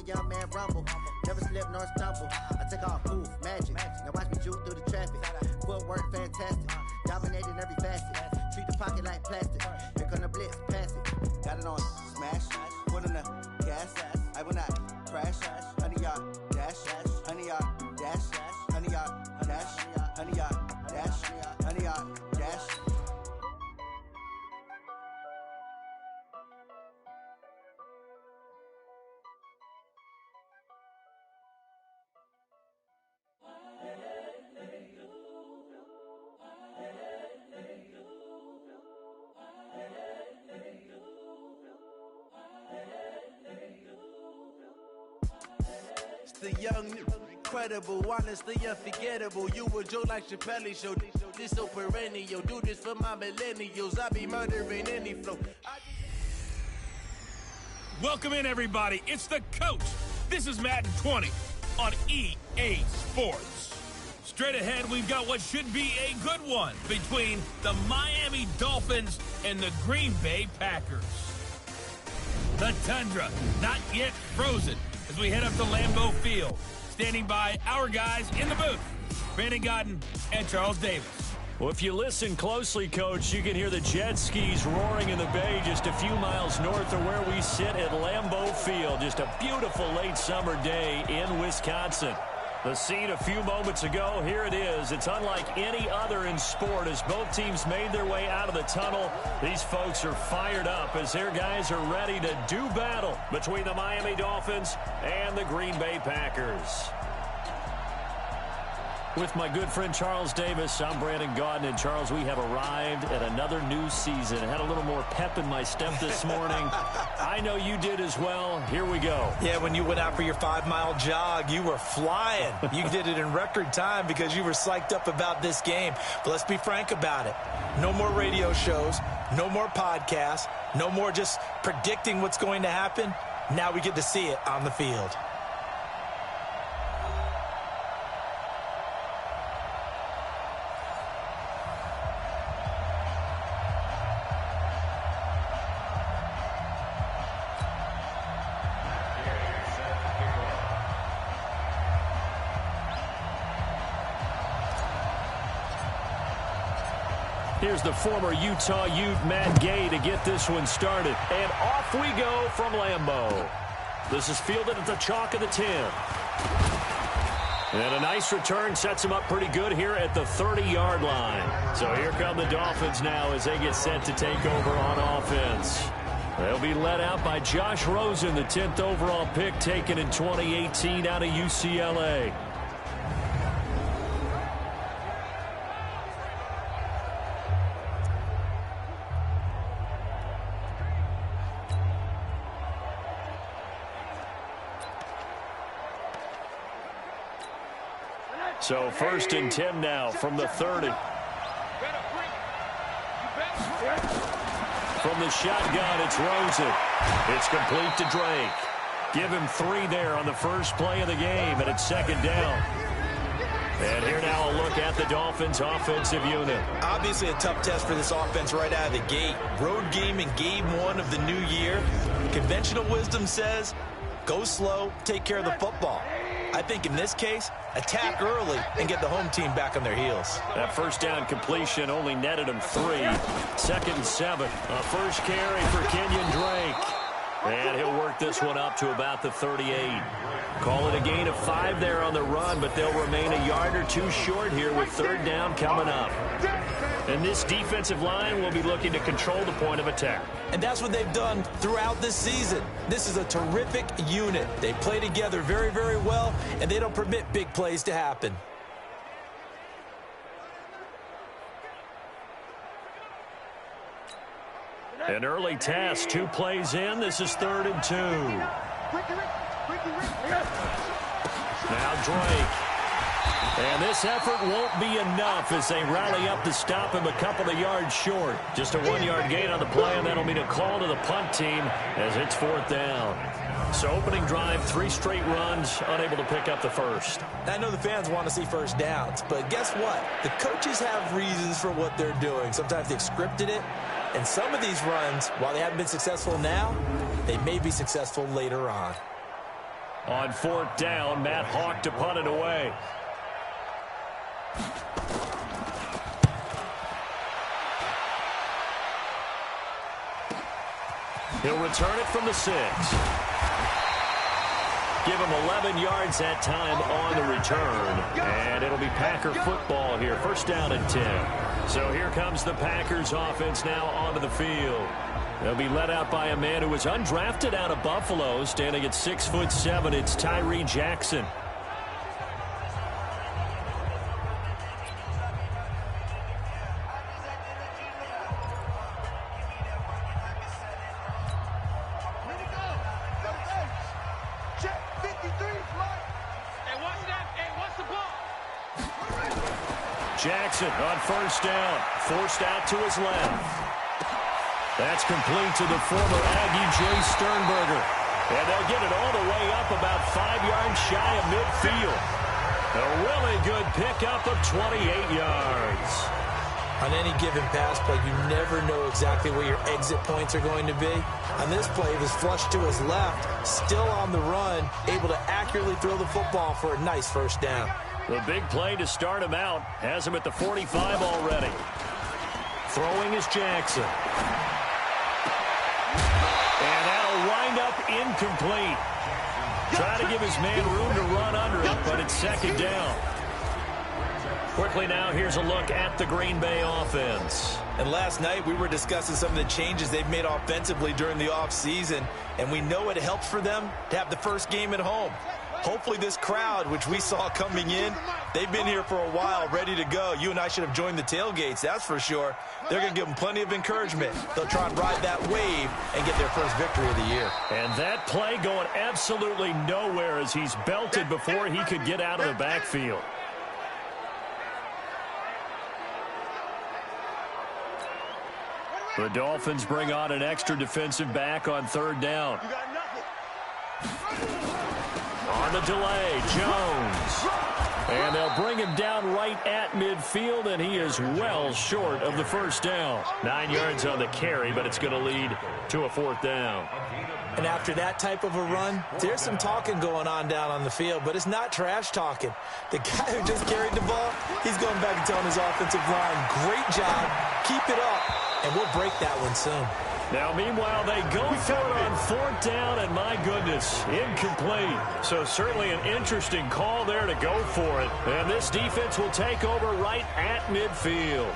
young man rumble. Never slip nor stumble. I take off, poof, magic. Now watch me juke through the traffic. Footwork fantastic. Dominating every facet. Treat the pocket like plastic. Here come the blitz, pass it. Got it on smash. Put on the gas. I will not crash. 100-yard dash. 100-yard dash. 100-yard dash. 100-yard dash. 100-yard dash. The young, incredible, honestly unforgettable. You a joke like Chappelle show. This so perennial. Do this for my millennials. I be murdering any flow. Welcome in, everybody. It's the coach. This is Madden 20 on EA Sports. Straight ahead, we've got what should be a good one between the Miami Dolphins and the Green Bay Packers. The tundra, not yet frozen, as we head up to Lambeau Field. Standing by our guys in the booth, Brandon Godden and Charles Davis. Well, if you listen closely, Coach, you can hear the jet skis roaring in the bay just a few miles north of where we sit at Lambeau Field. Just a beautiful late summer day in Wisconsin. The scene a few moments ago, here it is. It's unlike any other in sport as both teams made their way out of the tunnel. These folks are fired up as their guys are ready to do battle between the Miami Dolphins and the Green Bay Packers. With my good friend Charles Davis, I'm Brandon Gaudin. And Charles, we have arrived at another new season. I had a little more pep in my step this morning. I know you did as well. Here we go. Yeah, when you went out for your 5-mile jog, you were flying. You did it in record time because you were psyched up about this game. But let's be frank about it. No more radio shows, no more podcasts, no more just predicting what's going to happen. Now we get to see it on the field. Here's the former Utah Ute, Matt Gay, to get this one started. And off we go from Lambeau. This is fielded at the chalk of the 10. And a nice return sets him up pretty good here at the 30-yard line. So here come the Dolphins now as they get set to take over on offense. They'll be led out by Josh Rosen, the 10th overall pick taken in 2018 out of UCLA. So 1st and 10 now from the 30. From the shotgun, it's Rosen. It's complete to Drake. Give him 3 there on the first play of the game, and it's 2nd down. And here now a look at the Dolphins' offensive unit. Obviously a tough test for this offense right out of the gate. Road game in game 1 of the new year. Conventional wisdom says, go slow, take care of the football. I think in this case, attack early and get the home team back on their heels. That first down completion only netted him 3. 2nd and 7. A first carry for Kenyon Drake. And he'll work this one up to about the 38. Call it a gain of 5 there on the run, but they'll remain a yard or 2 short here with 3rd down coming up. And this defensive line will be looking to control the point of attack. And that's what they've done throughout this season. This is a terrific unit. They play together very, very well, and they don't permit big plays to happen. An early task, 2 plays in. This is 3rd and 2. Now Drake. And this effort won't be enough as they rally up to stop him a couple of yards short. Just a 1-yard gain on the play, and that'll mean a call to the punt team as it's 4th down. So opening drive, 3 straight runs, unable to pick up the first. I know the fans want to see first downs, but guess what? The coaches have reasons for what they're doing. Sometimes they've scripted it, and some of these runs, while they haven't been successful now, they may be successful later on. On 4th down, Matt Hawk to punt it away. He'll return it from the 6. Give him 11 yards that time on the return. And it'll be Packer football here. 1st down and 10. So here comes the Packers offense now onto the field. They'll be led out by a man who was undrafted out of Buffalo, standing at 6'7". It's Tyree Jackson. Jackson on 1st down, forced out to his left. That's complete to the former Aggie, Jay Sternberger. And they'll get it all the way up about 5 yards shy of midfield. A really good pickup of 28 yards. On any given pass play, you never know exactly where your exit points are going to be. On this play, it was flushed to his left, still on the run, able to accurately throw the football for a nice 1st down. The big play to start him out has him at the 45 already. Throwing is Jackson. And that'll wind up incomplete. Trying to give his man room to run under it, but it's 2nd down. Quickly now, here's a look at the Green Bay offense. And last night, we were discussing some of the changes they've made offensively during the offseason, and we know it helps for them to have the first game at home. Hopefully this crowd, which we saw coming in, they've been here for a while, ready to go. You and I should have joined the tailgates, that's for sure. They're going to give them plenty of encouragement. They'll try and ride that wave and get their first victory of the year. And that play going absolutely nowhere as he's belted before he could get out of the backfield. The Dolphins bring on an extra defensive back on 3rd down. On the delay, Jones. And they'll bring him down right at midfield, and he is well short of the 1st down. 9 yards on the carry, but it's going to lead to a 4th down. And after that type of a run, there's some talking going on down on the field, but it's not trash talking. The guy who just carried the ball, he's going back and telling his offensive line, great job, keep it up, and we'll break that one soon. Now, meanwhile, they go for it on 4th down, and my goodness, incomplete. So certainly an interesting call there to go for it. And this defense will take over right at midfield.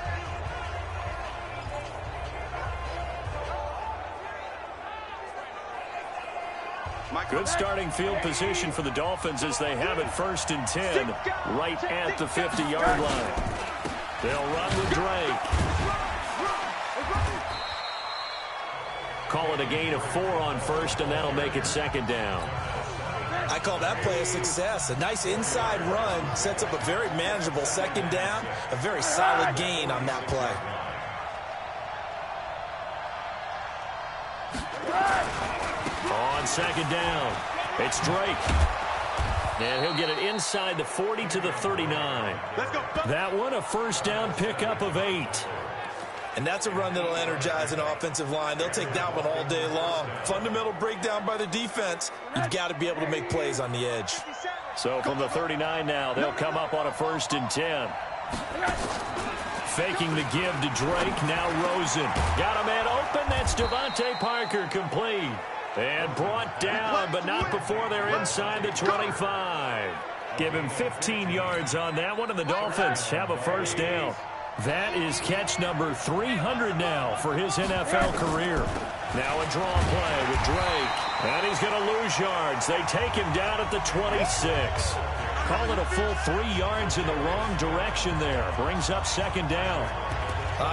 Good starting field position for the Dolphins as they have it 1st and 10 right at the 50-yard line. They'll run with Drake. Call it a gain of 4 on 1st, and that'll make it 2nd down. I call that play a success. A nice inside run sets up a very manageable 2nd down, a very solid gain on that play. On 2nd down, it's Drake. And he'll get it inside the 40 to the 39. That one, a 1st down pickup of 8. And that's a run that'll energize an offensive line. They'll take that one all day long. Fundamental breakdown by the defense. You've got to be able to make plays on the edge. So from the 39 now, they'll come up on a 1st and 10. Faking the give to Drake. Now Rosen. Got a man open. That's Devontae Parker complete. And brought down, but not before they're inside the 25. Give him 15 yards on that one, and the Dolphins have a 1st down. That is catch number 300 now for his NFL career. Now a draw play with Drake. And he's going to lose yards. They take him down at the 26. Call it a full 3 yards in the wrong direction there. Brings up 2nd down.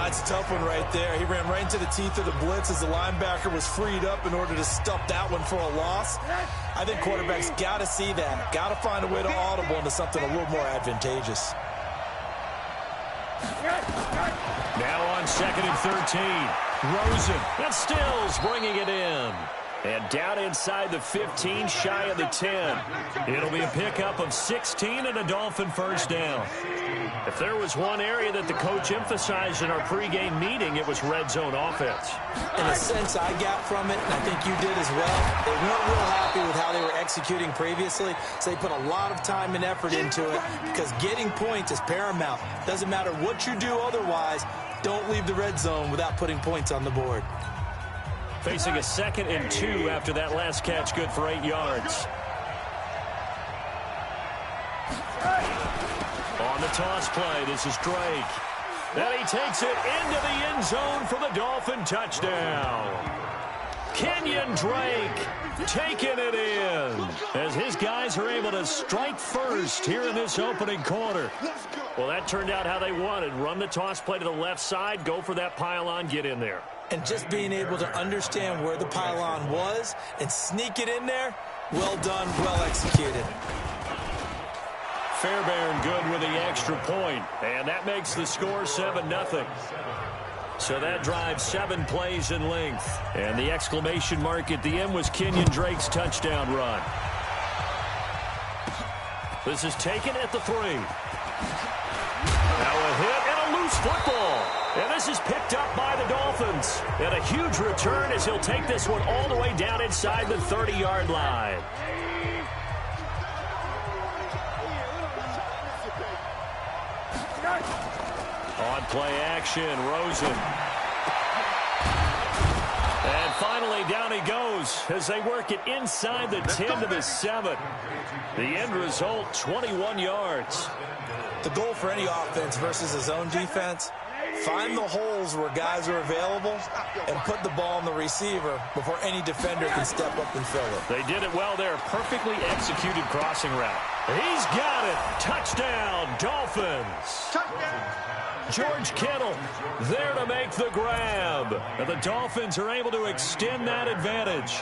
It's a tough one right there. He ran right into the teeth of the blitz as the linebacker was freed up in order to stuff that one for a loss. I think quarterbacks got to see that. Got to find a way to audible into something a little more advantageous. Now on 2nd and 13. Rosen and Stills bringing it in. And down inside the 15, shy of the 10. It'll be a pickup of 16 and a Dolphin first down. If there was one area that the coach emphasized in our pregame meeting, it was red zone offense. In a sense, I got from it, and I think you did as well, they weren't real happy with how they were executing previously, so they put a lot of time and effort into it because getting points is paramount. Doesn't matter what you do otherwise, don't leave the red zone without putting points on the board. Facing a 2nd and 2 after that last catch, good for 8 yards. On the toss play, this is Drake. And he takes it into the end zone for the Dolphin touchdown. Kenyon Drake taking it in as his guys are able to strike first here in this opening quarter. Well, that turned out how they wanted. Run the toss play to the left side, go for that pylon, get in there. And just being able to understand where the pylon was and sneak it in there, well done, well executed. Fairbairn good with the extra point, and that makes the score 7-0. So that drives 7 plays in length, and the exclamation mark at the end was Kenyon Drake's touchdown run. This is taken at the 3. Now a hit and a loose football. And this is picked up by the Dolphins. And a huge return as he'll take this one all the way down inside the 30-yard line. On play action, Rosen. And finally, down he goes as they work it inside the 10 to the 7. The end result, 21 yards. The goal for any offense versus a zone defense, find the holes where guys are available and put the ball on the receiver before any defender can step up and fill it. They did it well there. Perfectly executed crossing route. He's got it. Touchdown, Dolphins. George Kittle there to make the grab. And the Dolphins are able to extend that advantage.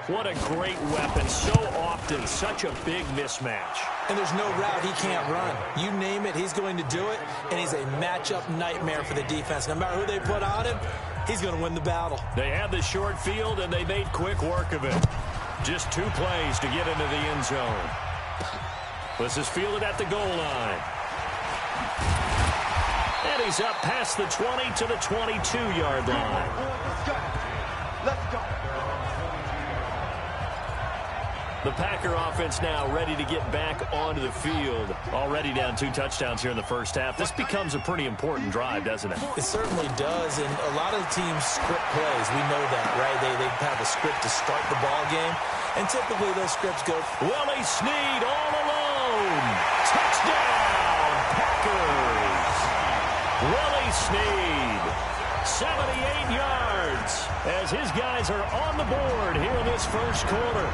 What a great weapon. So often, such a big mismatch. And there's no route he can't run. You name it, he's going to do it, and he's a matchup nightmare for the defense. No matter who they put on him, he's going to win the battle. They had the short field, and they made quick work of it. Just 2 plays to get into the end zone. This is fielded at the goal line. And he's up past the 20 to the 22-yard line. Let's go. The Packer offense now ready to get back onto the field. Already down 2 touchdowns here in the first half. This becomes a pretty important drive, doesn't it? It certainly does, and a lot of teams script plays. We know that, right? They have a script to start the ball game, and typically those scripts go, Willie Snead all alone. Touchdown, Packers. Willie Snead, 78 yards, as his guys are on the board here in this first quarter.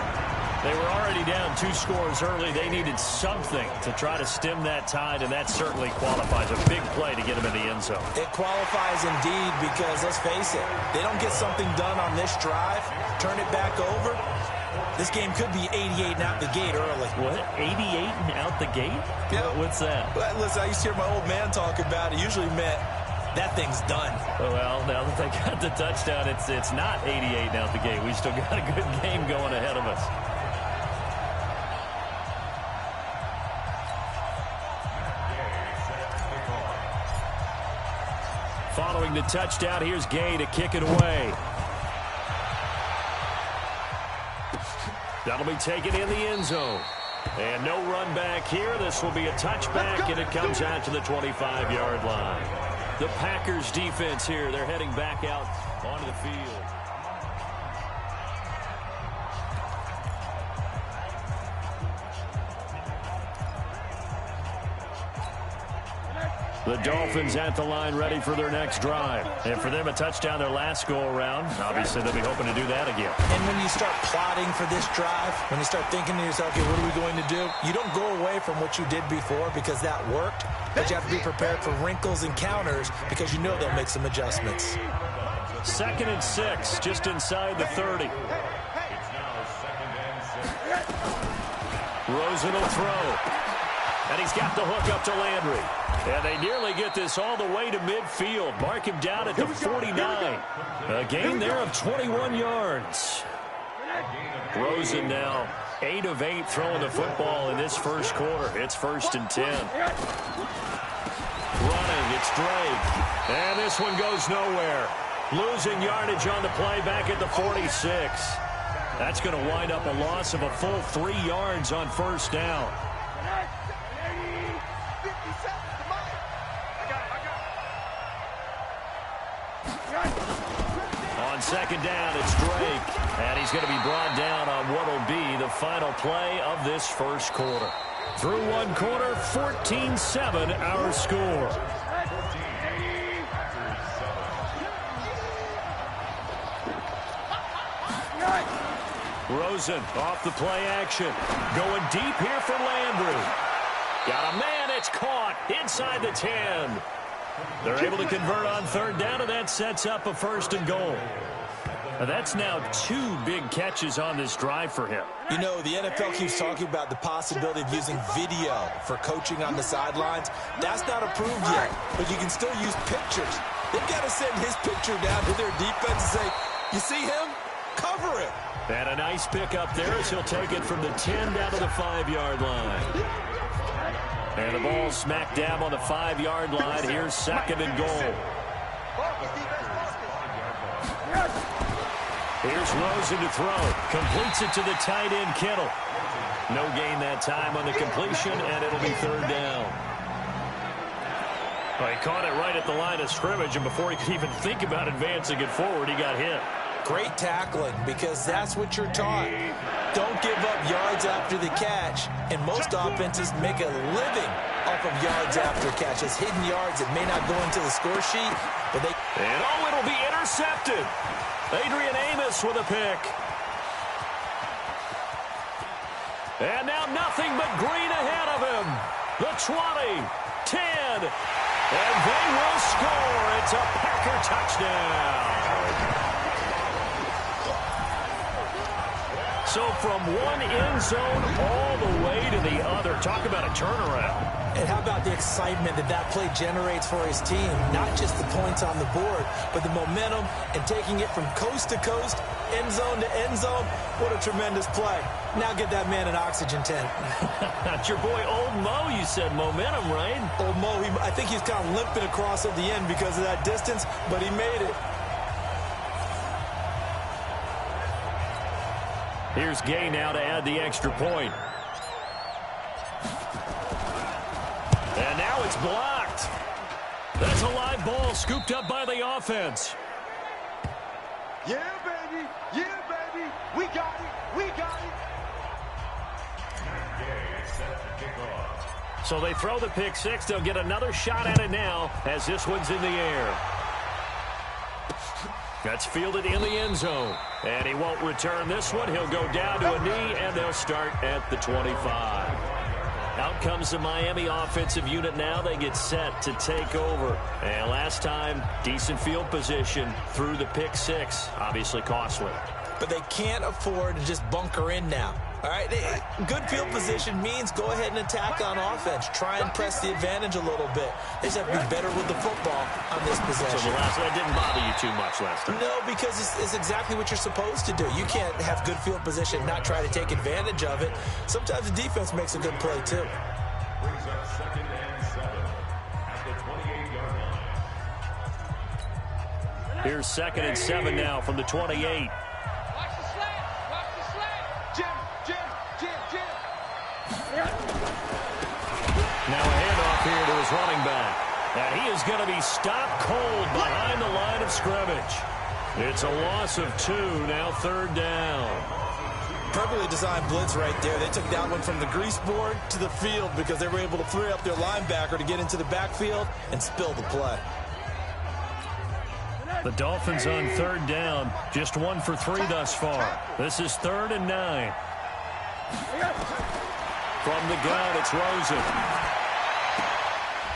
They were already down 2 scores early. They needed something to try to stem that tide, and that certainly qualifies. A big play to get them in the end zone. It qualifies indeed because, let's face it, they don't get something done on this drive, turn it back over, this game could be 88 and out the gate early. What? 88 and out the gate? Yeah. What's that? Listen, I used to hear my old man talk about it. Usually meant that thing's done. Well, now that they got the touchdown, it's not 88 and out the gate. We still got a good game going ahead of us. Following the touchdown, here's Gay to kick it away. That'll be taken in the end zone. And no run back here. This will be a touchback, and it comes out to the 25-yard line. The Packers defense here, they're heading back out onto the field. The Dolphins at the line ready for their next drive. And for them, a touchdown their last go-around. Obviously, they'll be hoping to do that again. And when you start plotting for this drive, when you start thinking to yourself, okay, what are we going to do? You don't go away from what you did before because that worked. But you have to be prepared for wrinkles and counters because you know they'll make some adjustments. 2nd and 6, just inside the 30. Rosen will throw. And he's got the hook up to Landry. And they nearly get this all the way to midfield. Mark him down at the 49. A gain there of 21 yards. Rosen now 8 of 8 throwing the football in this first quarter. It's 1st and 10. Running, it's Drake. And this one goes nowhere. Losing yardage on the play back at the 46. That's going to wind up a loss of a full 3 yards on 1st down. On 2nd down, it's Drake. And he's going to be brought down on what will be the final play of this first quarter. Through 1 quarter, 14-7 our score. Rosen off the play action. Going deep here for Landry. Got a man, it's caught inside the 10. They're able to convert on 3rd down, and that sets up a 1st and goal. Now that's now 2 big catches on this drive for him. You know, the NFL keeps talking about the possibility of using video for coaching on the sidelines. That's not approved yet, but you can still use pictures. They've got to send his picture down to their defense and say, you see him? Cover it. And a nice pick up there as he'll take it from the 10 down to the 5-yard line. And the ball smack dab on the 5-yard line. Here's 2nd and goal. Here's Rosen to throw. Completes it to the tight end, Kittle. No gain that time on the completion, and it'll be 3rd down. Well, he caught it right at the line of scrimmage, and before he could even think about advancing it forward, he got hit. Great tackling, because that's what you're taught. Don't give up yards after the catch, and most offenses make a living off of yards after catch. As hidden yards that may not go into the score sheet, but they... And oh, it'll be intercepted. Adrian Amos with a pick. And now nothing but green ahead of him. The 20, 10, and they will score. It's a Packer touchdown. So from one end zone all the way to the other. Talk about a turnaround. And how about the excitement that that play generates for his team? Not just the points on the board, but the momentum and taking it from coast to coast, end zone to end zone. What a tremendous play. Now get that man an oxygen tent. That's your boy Old Mo, you said. Momentum, right? Old Mo, I think he's kind of limping across at the end because of that distance, but he made it. Here's Gay now to add the extra point. And now it's blocked. That's a live ball scooped up by the offense. Yeah, baby. Yeah, baby. We got it. We got it. So they throw the pick six. They'll get another shot at it now as this one's in the air. That's fielded in the end zone. And he won't return this one. He'll go down to a knee, and they'll start at the 25. Out comes the Miami offensive unit now. They get set to take over. And last time, decent field position through the pick six. Obviously costly. But they can't afford to just bunker in now. All right, good field position means go ahead and attack on offense. Try and press the advantage a little bit. They just have to be better with the football on this possession. So that didn't bother you too much last time? No, because it's exactly what you're supposed to do. You can't have good field position, not try to take advantage of it. Sometimes the defense makes a good play, too. Brings up 2nd and 7 at the 28-yard line. Here's 2nd and 7 now from the 28. Now a handoff here to his running back. And he is going to be stopped cold behind the line of scrimmage. It's a loss of 2, now 3rd down. Perfectly designed blitz right there. They took that one from the grease board to the field because they were able to free up their linebacker to get into the backfield and spill the play. The Dolphins on 3rd down, just 1 for 3 thus far. This is 3rd and 9. From the gun, it's Rosen.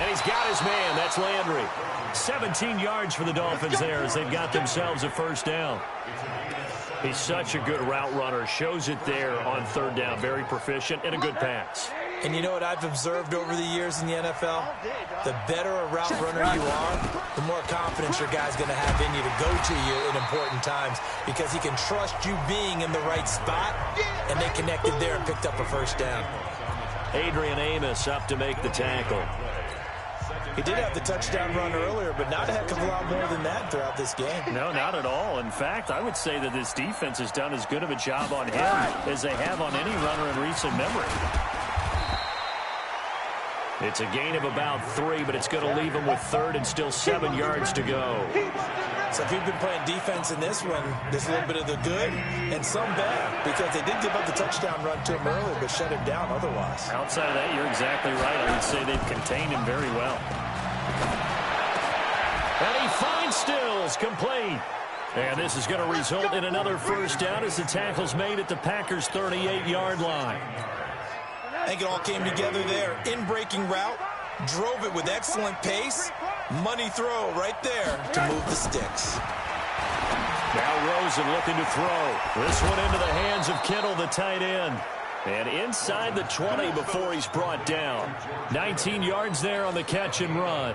And he's got his man. That's Landry. 17 yards for the Dolphins there as they've got themselves a 1st down. He's such a good route runner. Shows it there on 3rd down. Very proficient and a good pass. And you know what I've observed over the years in the NFL? The better a route runner you are, the more confidence your guy's going to have in you to go to you in important times because he can trust you being in the right spot, and they connected there and picked up a first down. Adrian Amos up to make the tackle. He did have the touchdown run earlier, but not a heck of a lot more than that throughout this game. No, not at all. In fact, I would say that this defense has done as good of a job on him as they have on any runner in recent memory. It's a gain of about 3, but it's going to leave him with 3rd and still 7 yards to go. So if you've been playing defense in this one, there's a little bit of the good and some bad because they did give up the touchdown run to him earlier but shut him down otherwise. Outside of that, you're exactly right. I would say they've contained him very well. And he finds Stills complete. And this is going to result in another first down as the tackle's made at the Packers' 38-yard line. I think it all came together there. In-breaking route, drove it with excellent pace. Money throw right there to move the sticks. Now Rosen looking to throw. This one into the hands of Kittle, the tight end. And inside the 20 before he's brought down. 19 yards there on the catch and run.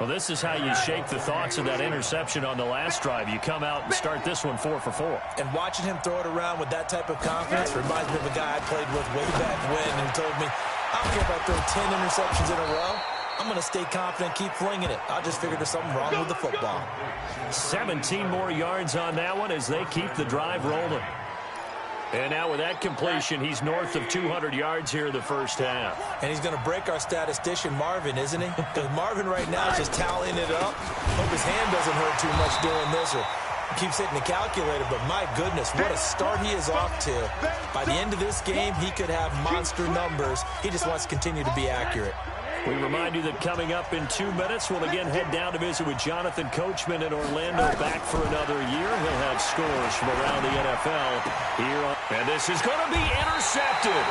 Well, this is how you shake the thoughts of that interception on the last drive. You come out and start this one 4 for 4. And watching him throw it around with that type of confidence reminds me of a guy I played with way back when and told me, I don't care if I throw 10 interceptions in a row. I'm going to stay confident, keep flinging it. I just figured there's something wrong with the football. 17 more yards on that one as they keep the drive rolling. And now with that completion, he's north of 200 yards here in the first half. And he's going to break our statistician, Marvin, isn't he? Because Marvin right now is just tallying it up. Hope his hand doesn't hurt too much doing this or keeps hitting the calculator. But my goodness, what a start he is off to. By the end of this game, he could have monster numbers. He just wants to continue to be accurate. We remind you that coming up in 2 minutes, we'll again head down to visit with Jonathan Coachman in Orlando, back for another year. He'll have scores from around the NFL here. And this is going to be intercepted.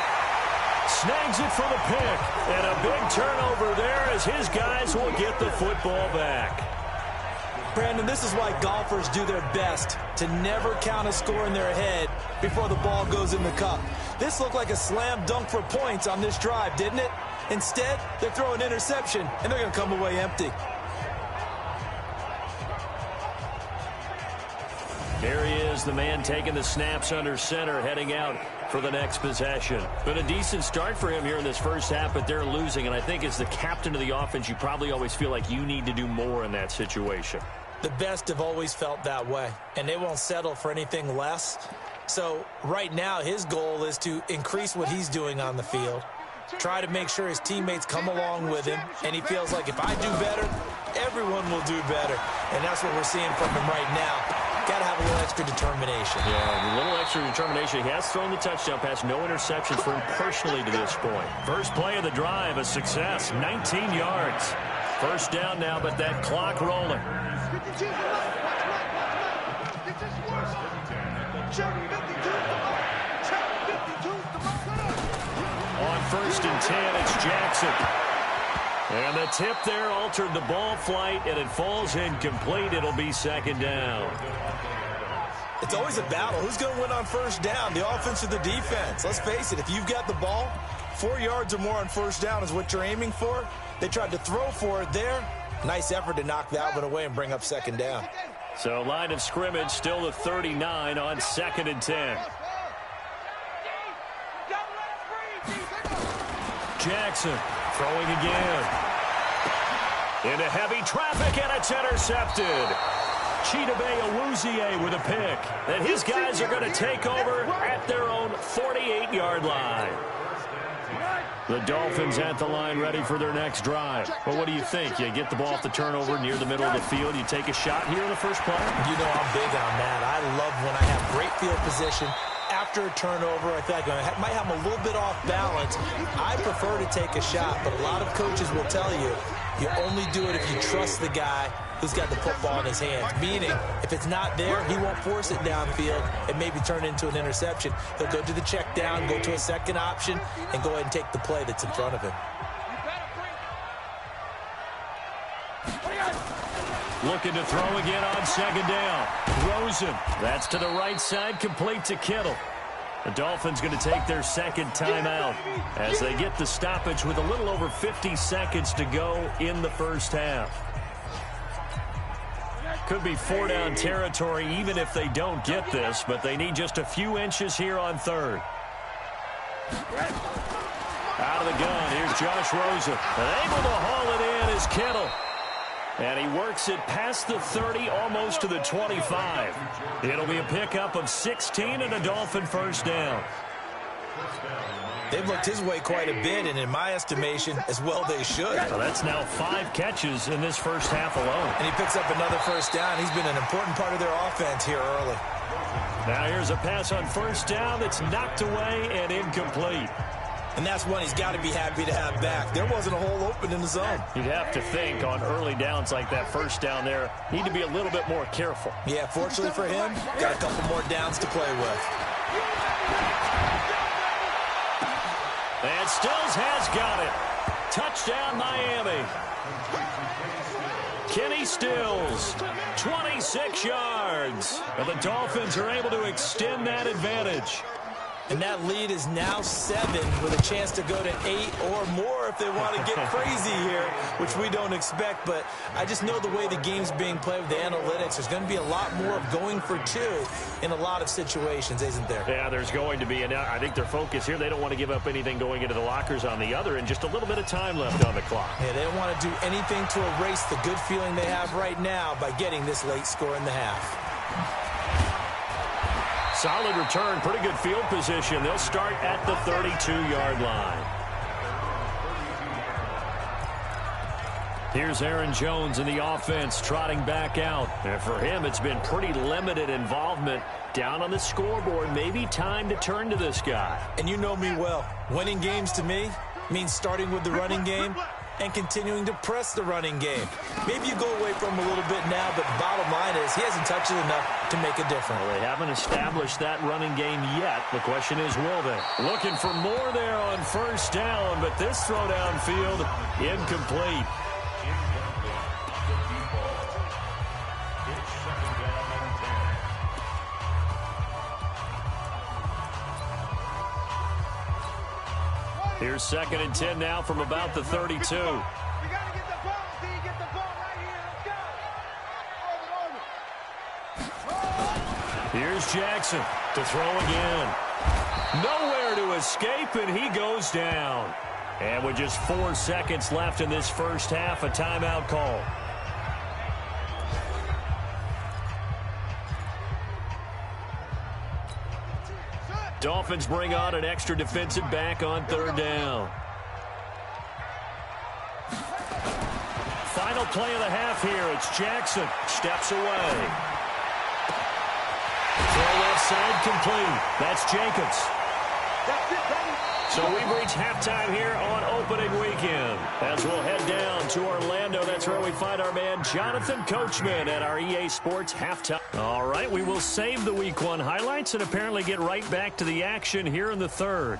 Snags it for the pick. And a big turnover there as his guys will get the football back. Brandon, this is why golfers do their best to never count a score in their head before the ball goes in the cup. This looked like a slam dunk for points on this drive, didn't it? Instead, they throw an interception, and they're going to come away empty. Here he is, the man taking the snaps under center, heading out for the next possession. Been a decent start for him here in this first half, but they're losing. And I think as the captain of the offense, you probably always feel like you need to do more in that situation. The best have always felt that way, and they won't settle for anything less. So right now, his goal is to increase what he's doing on the field, try to make sure his teammates come along with him, and he feels like if I do better, everyone will do better. And that's what we're seeing from him right now. Got to have a little extra determination. Yeah, a little extra determination. He has thrown the touchdown pass, no interceptions for him personally to this point. First play of the drive, a success, 19 yards. First down now, but that clock rolling. On 1st and 10, it's Jackson. And the tip there altered the ball flight, and it falls incomplete. It'll be 2nd down. It's always a battle. Who's going to win on 1st down, the offense or the defense? Let's face it, if you've got the ball, 4 yards or more on 1st down is what you're aiming for. They tried to throw for it there. Nice effort to knock that one away and bring up 2nd down. So line of scrimmage still the 39 on 2nd and 10. Jackson throwing again. Into heavy traffic, and it's intercepted. Chidobe Awuzie with a pick. And his guys are going to take over at their own 48-yard line. The Dolphins at the line ready for their next drive. Well, what do you think? You get the ball off the turnover near the middle of the field. You take a shot here in the first play? You know I'm big on that. I love when I have great field position. After a turnover, I feel like I might have them a little bit off balance. I prefer to take a shot, but a lot of coaches will tell you, you only do it if you trust the guy who's got the football in his hands. Meaning, if it's not there, he won't force it downfield and maybe turn it into an interception. He'll go to the check down, go to a second option, and go ahead and take the play that's in front of him. Looking to throw again on 2nd down. Rosen. That's to the right side, complete to Kittle. The Dolphins going to take their second timeout as they get the stoppage with a little over 50 seconds to go in the first half. Could be 4-down territory even if they don't get this, but they need just a few inches here on third. Out of the gun, here's Josh Rosen. And able to haul it in is Kittle. And he works it past the 30, almost to the 25. It'll be a pickup of 16 and a Dolphin first down. They've looked his way quite a bit, and in my estimation, as well they should. So that's now 5 catches in this first half alone. And he picks up another first down. He's been an important part of their offense here early. Now here's a pass on first down that's knocked away and incomplete. And that's one he's got to be happy to have back. There wasn't a hole open in the zone. You'd have to think on early downs like that first down there, need to be a little bit more careful. Yeah, fortunately for him, got a couple more downs to play with. And Stills has got it. Touchdown, Miami. Kenny Stills, 26 yards. And the Dolphins are able to extend that advantage. And that lead is now 7 with a chance to go to 8 or more if they want to get crazy here, which we don't expect. But I just know the way the game's being played with the analytics, there's going to be a lot more of going for 2 in a lot of situations, isn't there? Yeah, there's going to be. And I think their focus here, they don't want to give up anything going into the lockers on the other, and just a little bit of time left on the clock. Yeah, they don't want to do anything to erase the good feeling they have right now by getting this late score in the half. Solid return, pretty good field position. They'll start at the 32-yard line. Here's Aaron Jones in the offense trotting back out. And for him, it's been pretty limited involvement down on the scoreboard. Maybe time to turn to this guy. And you know me well. Winning games to me means starting with the running game and continuing to press the running game. Maybe you go away from him a little bit now, but bottom line is he hasn't touched it enough to make a difference. Well, they haven't established that running game yet. The question is, will they? Looking for more there on first down, but this throw downfield incomplete. Here's 2nd and 10 now from about the 32. We got to get the ball. See, get the ball right here. Let's go. Here's Jackson to throw again. Nowhere to escape, and he goes down. And with just 4 seconds left in this first half, a timeout call. Dolphins bring on an extra defensive back on 3rd down. Final play of the half here. It's Jackson. Steps away. Throw left side complete. That's Jacobs. That's it, baby. So we reach halftime here on opening weekend. As we'll head down to Orlando, that's where we find our man Jonathan Coachman at our EA Sports halftime. All right, we will save the Week 1 highlights and apparently get right back to the action here in the 3rd.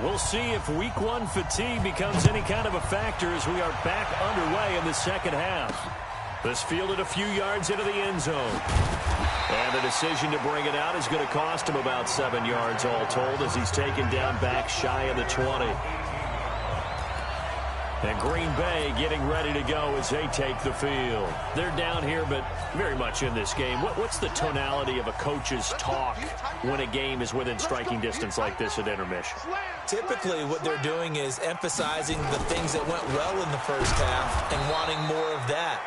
We'll see if Week 1 fatigue becomes any kind of a factor as we are back underway in the second half. This fielded a few yards into the end zone. And the decision to bring it out is going to cost him about 7 yards all told as he's taken down back shy of the 20. And Green Bay getting ready to go as they take the field. They're down here, but very much in this game. What's the tonality of a coach's talk when a game is within striking distance like this at intermission? Typically, what they're doing is emphasizing the things that went well in the first half and wanting more of that.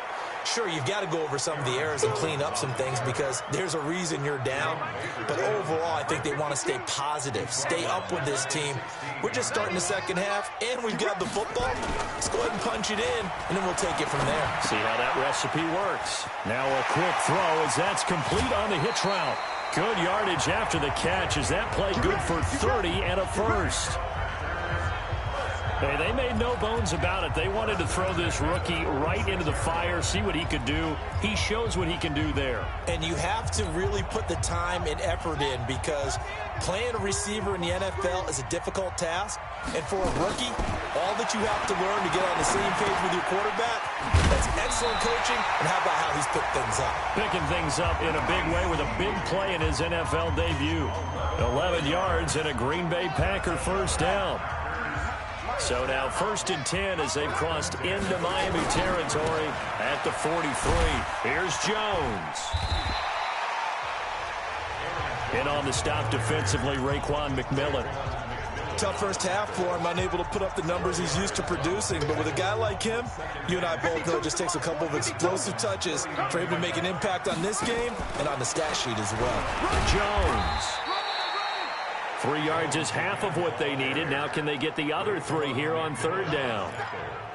Sure, you've got to go over some of the errors and clean up some things because there's a reason you're down. But overall, I think they want to stay positive, stay up with this team. We're just starting the second half, and we've got the football. Let's go ahead and punch it in, and then we'll take it from there. See how that recipe works. Now a quick throw as that's complete on the hitch route. Good yardage after the catch as that play good for 30 and a first. Hey, they made no bones about it. They wanted to throw this rookie right into the fire, see what he could do. He shows what he can do there. And you have to really put the time and effort in, because playing a receiver in the NFL is a difficult task. And for a rookie, all that you have to learn to get on the same page with your quarterback, that's excellent coaching. And how about how he's picked things up? Picking things up in a big way with a big play in his NFL debut. 11 yards and a Green Bay Packer first down. So now 1st and 10 as they've crossed into Miami territory at the 43. Here's Jones. In on the stop defensively, Raekwon McMillan. Tough first half for him, unable to put up the numbers he's used to producing. But with a guy like him, you and I both know it just takes a couple of explosive touches for him to make an impact on this game and on the stat sheet as well. Jones. 3 yards is half of what they needed. Now can they get the other 3 here on 3rd down?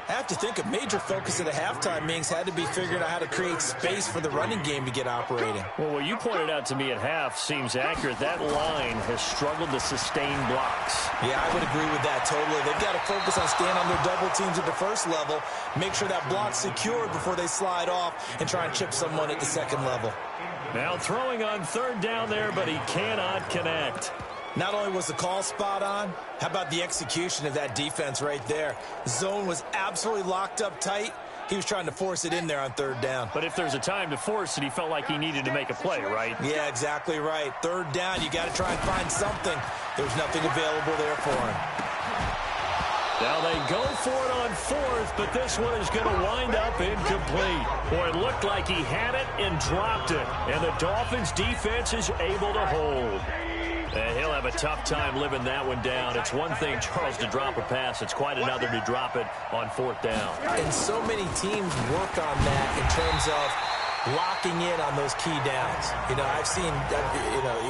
I have to think a major focus at a halftime means had to be figuring out how to create space for the running game to get operating. Well, what you pointed out to me at half seems accurate. That line has struggled to sustain blocks. Yeah, I would agree with that totally. They've got to focus on staying on their double teams at the first level, make sure that block's secured before they slide off and try and chip someone at the second level. Now throwing on 3rd down there, but he cannot connect. Not only was the call spot on, how about the execution of that defense right there? Zone was absolutely locked up tight. He was trying to force it in there on 3rd down. But if there's a time to force it, he felt like he needed to make a play, right? Yeah, exactly right. 3rd down, you got to try and find something. There's nothing available there for him. Now they go for it on 4th, but this one is going to wind up incomplete. Boy, it looked like he had it and dropped it. And the Dolphins defense is able to hold. And he'll have a tough time living that one down. It's one thing, Charles, to drop a pass. It's quite another to drop it on 4th down. And so many teams work on that in terms of locking in on those key downs. You know, I've seen,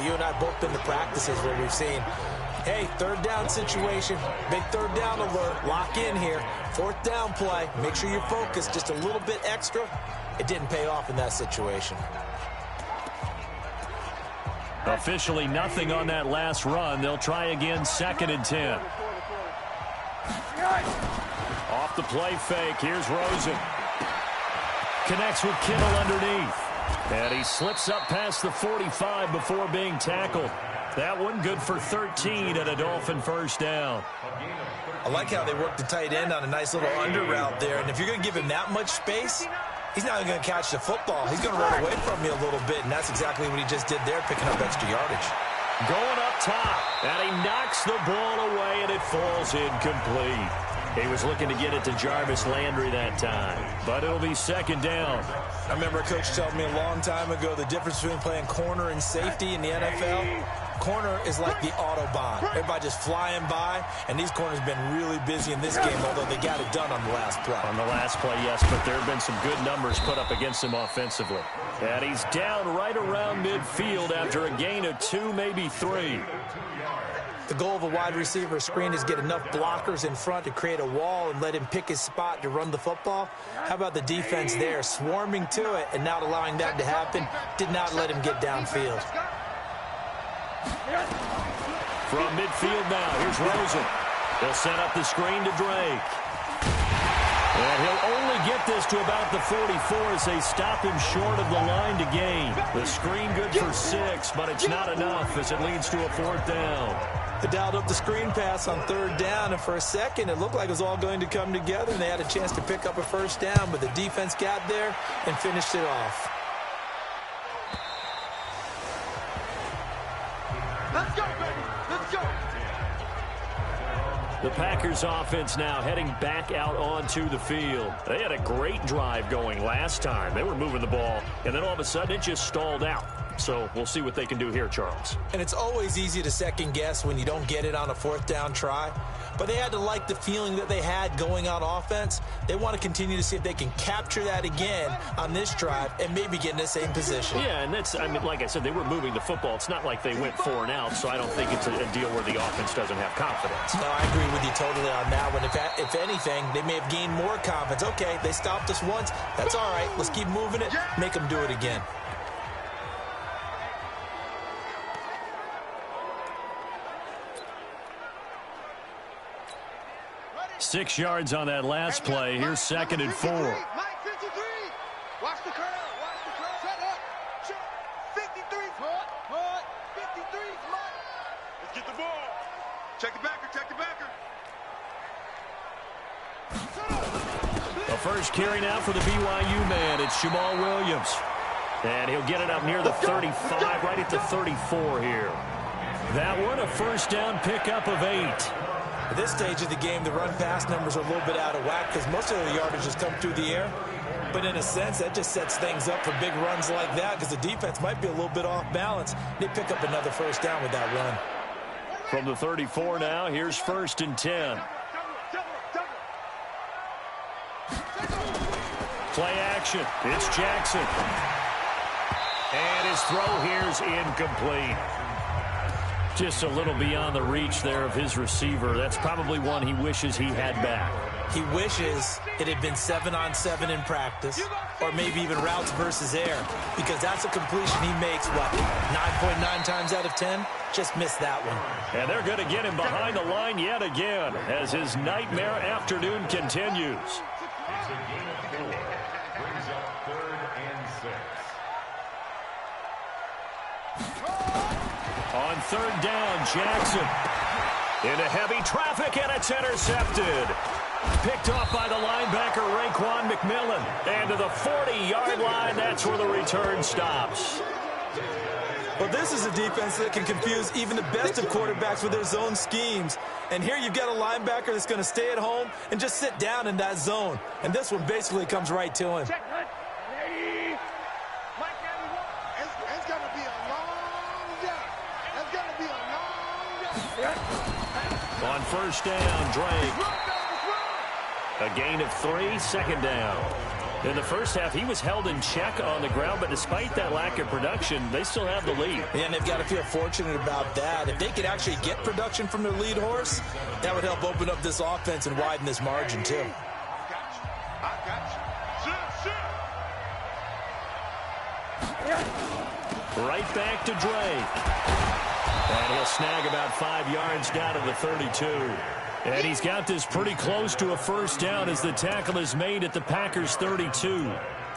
you and I both been to practices where we've seen, hey, 3rd down situation, big 3rd down alert, lock in here. 4th down play, make sure you're focused just a little bit extra. It didn't pay off in that situation. Officially nothing on that last run. They'll try again, 2nd and 10. Off the play fake. Here's Rosen. Connects with Kittle underneath. And he slips up past the 45 before being tackled. That one good for 13 and a Dolphin first down. I like how they work the tight end on a nice little under route there. And if you're going to give him that much space, he's not going to catch the football. He's going to run away from you a little bit, and that's exactly what he just did there, picking up extra yardage. Going up top, and he knocks the ball away, and it falls incomplete. He was looking to get it to Jarvis Landry that time, but it'll be 2nd down. I remember a coach telling me a long time ago the difference between playing corner and safety in the NFL. Corner is like the Autobahn. Everybody just flying by, and these corners have been really busy in this game, although they got it done on the last play. On the last play, yes, but there have been some good numbers put up against him offensively. And he's down right around midfield after a gain of 2, maybe 3. The goal of a wide receiver screen is get enough blockers in front to create a wall and let him pick his spot to run the football. How about the defense there, swarming to it and not allowing that to happen? Did not let him get downfield. From midfield now, here's Rosen. They'll set up the screen to Drake. And he'll only get this to about the 44 as they stop him short of the line to gain. The screen good for 6, but it's not enough as it leads to a 4th down. They dialed up the screen pass on 3rd down, and for a second it looked like it was all going to come together, and they had a chance to pick up a first down, but the defense got there and finished it off. Let's go, baby. Let's go. The Packers offense now heading back out onto the field. They had a great drive going last time. They were moving the ball, and then all of a sudden it just stalled out. So we'll see what they can do here, Charles. And it's always easy to second guess when you don't get it on a 4th down try. But they had to like the feeling that they had going on offense. They want to continue to see if they can capture that again on this drive and maybe get in the same position. Yeah, and that's, I mean, like I said, they were moving the football. It's not like they went 4 and out, so I don't think it's a deal where the offense doesn't have confidence. No, I agree with you totally on that one. If anything, they may have gained more confidence. Okay, they stopped us once. That's all right. Let's keep moving it. Make them do it again. 6 yards on that last play. Here's 2nd and 4. Mike 53. Watch the curl. Watch the curl. Set up. 53. Hard. 53. Mike. Let's get the ball. Check the backer. Check the backer. The first carry now for the BYU man. It's Jamal Williams. And he'll get it up near the 35, right at the 34 here. That one, a first down pickup of 8. At this stage of the game, the run-pass numbers are a little bit out of whack because most of the yardage has come through the air. But in a sense, that just sets things up for big runs like that because the defense might be a little bit off balance. They pick up another first down with that run. From the 34 now, here's 1st and 10. Play action. It's Jackson. And his throw here's incomplete. Just a little beyond the reach there of his receiver. That's probably one he wishes he had back. He wishes it had been 7-on-7 in practice, or maybe even routes versus air, because that's a completion he makes, 9.9 times out of 10? Just missed that one. And they're going to get him behind the line yet again as his nightmare afternoon continues. It's a gain of 4. Brings up 3rd and 6. On 3rd down, Jackson into heavy traffic, and it's intercepted. Picked off by the linebacker, Raekwon McMillan. And to the 40-yard line, that's where the return stops. Well, this is a defense that can confuse even the best of quarterbacks with their zone schemes. And here you've got a linebacker that's going to stay at home and just sit down in that zone. And this one basically comes right to him. It's going to be a long day. It's going to be a long day. On 1st down, Drake. A gain of 3, 2nd down. In the first half, he was held in check on the ground, but despite that lack of production, they still have the lead. And they've got to feel fortunate about that. If they could actually get production from their lead horse, that would help open up this offense and widen this margin, too. I got you. Right back to Drake. And he'll snag about 5 yards down to the 32. And he's got this pretty close to a first down as the tackle is made at the Packers' 32.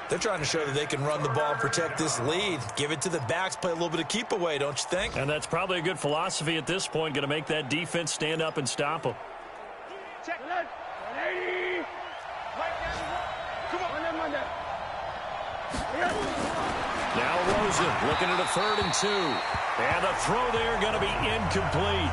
They're trying to show that they can run the ball and protect this lead. Give it to the backs, play a little bit of keep away, don't you think? And that's probably a good philosophy at this point, going to make that defense stand up and stop them. Check. 180. Come on. Now Rosen looking at a 3rd and 2. And the throw there going to be incomplete.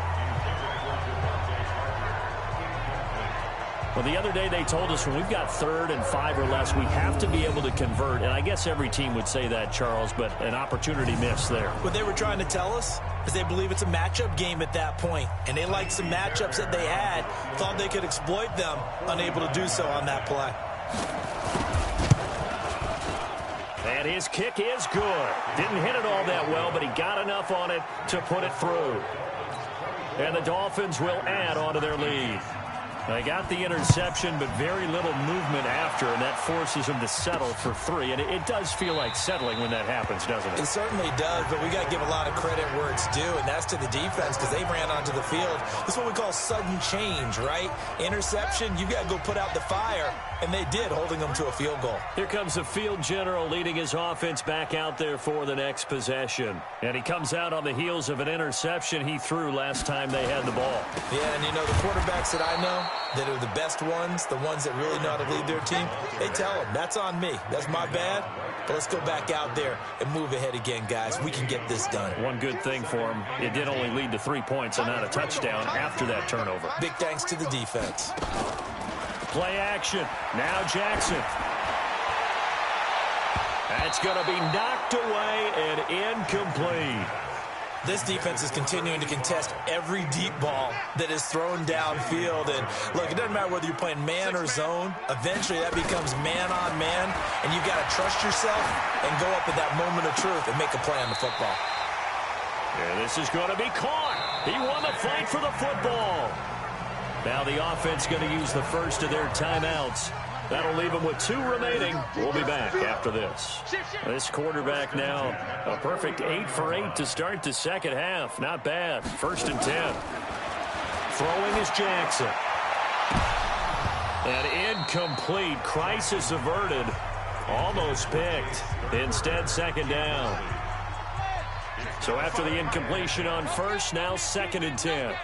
Well, the other day they told us when we've got 3rd and 5 or less, we have to be able to convert. And I guess every team would say that, Charles, but an opportunity missed there. What they were trying to tell us is they believe it's a matchup game at that point. And they liked some matchups that they had, thought they could exploit them, unable to do so on that play. And his kick is good. Didn't hit it all that well, but he got enough on it to put it through. And the Dolphins will add on to their lead. They got the interception, but very little movement after, and that forces them to settle for 3. And it does feel like settling when that happens, doesn't it? It certainly does, but we got to give a lot of credit where it's due, and that's to the defense because they ran onto the field. This is what we call sudden change, right? Interception, you got to go put out the fire, and they did, holding them to a field goal. Here comes the field general leading his offense back out there for the next possession. And he comes out on the heels of an interception he threw last time they had the ball. Yeah, and you know, the quarterbacks that I know that are the best ones, the ones that really know how to lead their team, they tell them, that's on me. That's my bad. But let's go back out there and move ahead again, guys. We can get this done. One good thing for him, it did only lead to 3 points and not a touchdown after that turnover. Big thanks to the defense. Play action. Now Jackson. That's going to be knocked away and incomplete. This defense is continuing to contest every deep ball that is thrown downfield. And look, it doesn't matter whether you're playing man or zone. Eventually, that becomes man on man. And you've got to trust yourself and go up at that moment of truth and make a play on the football. And this is going to be caught. He won the fight for the football. Now the offense going to use the first of their timeouts. That'll leave them with 2 remaining. We'll be back after this. This quarterback now, a perfect 8 for 8 to start the second half. Not bad. 1st and 10. Throwing is Jackson. An incomplete. Crisis averted. Almost picked. Instead, second down. So after the incompletion on first, now 2nd and 10.